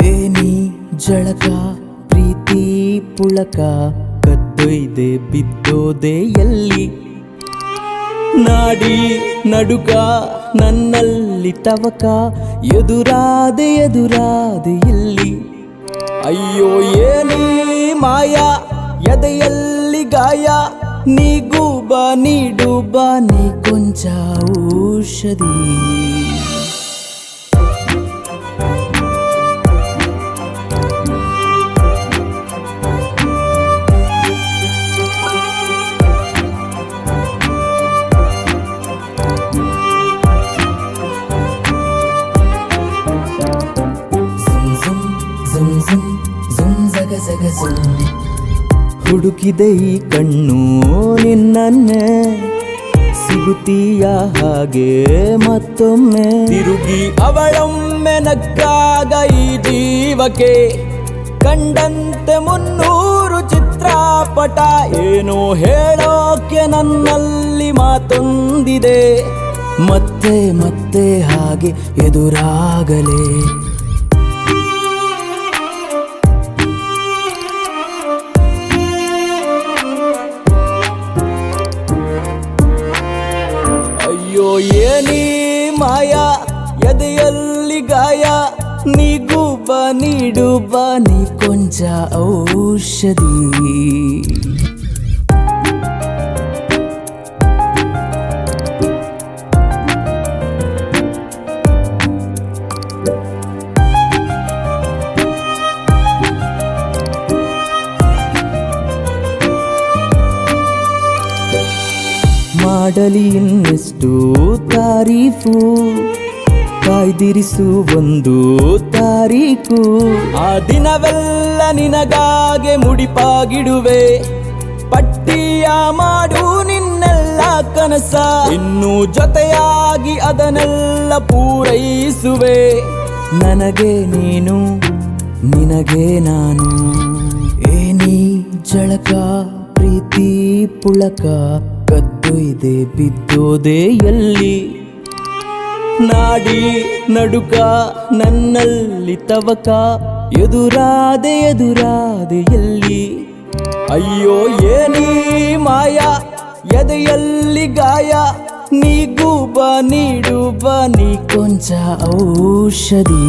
ಏನಿ ಜಳಕ ಪ್ರೀತಿ ಪುಳಕ ಕದ್ದೊಯ್ದೆ ಬಿದ್ದೋದೆ ಎಲ್ಲಿ ನಾಡಿ ನಡುಕ ನನ್ನಲ್ಲಿ ತವಕ ಎದುರಾದೆ ಎಲ್ಲಿ ಅಯ್ಯೋ ಏನಿ ಮಾಯ ಎದೆಯಲ್ಲಿ ಗಾಯ ನೀಗೂ ಬಾ ನೀಡು ಬಾ ನೀ ಕೊಂಚ ಔಷಧಿ ಹುಡುಕಿದೆ ಈ ಕಣ್ಣು ನಿನ್ನನ್ನೇ ಸಿಗುತ್ತೀಯ ಹಾಗೆ ಮತ್ತೊಮ್ಮೆ ತಿರುಗಿ ಅವಳೊಮ್ಮೆ ನಕ್ಕಾಗ ಈ ಜೀವಕ್ಕೆ ಕಂಡಂತೆ 300 ಚಿತ್ರಪಟ ಏನೋ ಹೇಳೋಕೆ ನನ್ನಲ್ಲಿ ಮಾತೊಂದಿದೆ ಮತ್ತೆ ಮತ್ತೆ ಹಾಗೆ ಎದುರಾಗಲೇ ಅಯ್ಯೋ ಏನಿ ಮಾಯ ಎದೆಯಲ್ಲಿ ಗಾಯ ನೀಗೂ ಬಾ ನೀಡು ಬಾ ನೀ ಕೊಂಚ ಔಷಧಿ ಮಾಡಲಿ ಇನ್ನೆಷ್ಟು ತಾರೀಫು ಕಾಯ್ದಿರಿಸು ಒಂದು ತಾರೀಕು ಆ ದಿನವೆಲ್ಲ ನಿನಗಾಗೆ ಮುಡಿಪಾಗಿಡುವೆ ಪಟ್ಟಿಯ ಮಾಡು ನಿನ್ನೆಲ್ಲ ಕನಸ ಇನ್ನು ಜೊತೆಯಾಗಿ ಅದನ್ನೆಲ್ಲ ಪೂರೈಸುವೆ ನನಗೆ ನೀನು ನಿನಗೆ ನಾನು ಏನಿ ಜಳಕ ಪ್ರೀತಿ ಪುಳಕ ಕದ್ದೊಯ್ದೆ ಬಿದ್ದೋದೆ ಎಲ್ಲಿ ನಾಡಿ ನಡುಕ ನನ್ನಲ್ಲಿ ತವಕ ಎದುರಾದೆ ಎಲ್ಲಿ ಅಯ್ಯೋ ಏನಿ ಮಾಯ ಎದೆಯಲ್ಲಿ ಗಾಯ ನೀಗೂ ಬಾ ನೀಡು ಬಾ ನೀ ಕೊಂಚ ಔಷಧಿ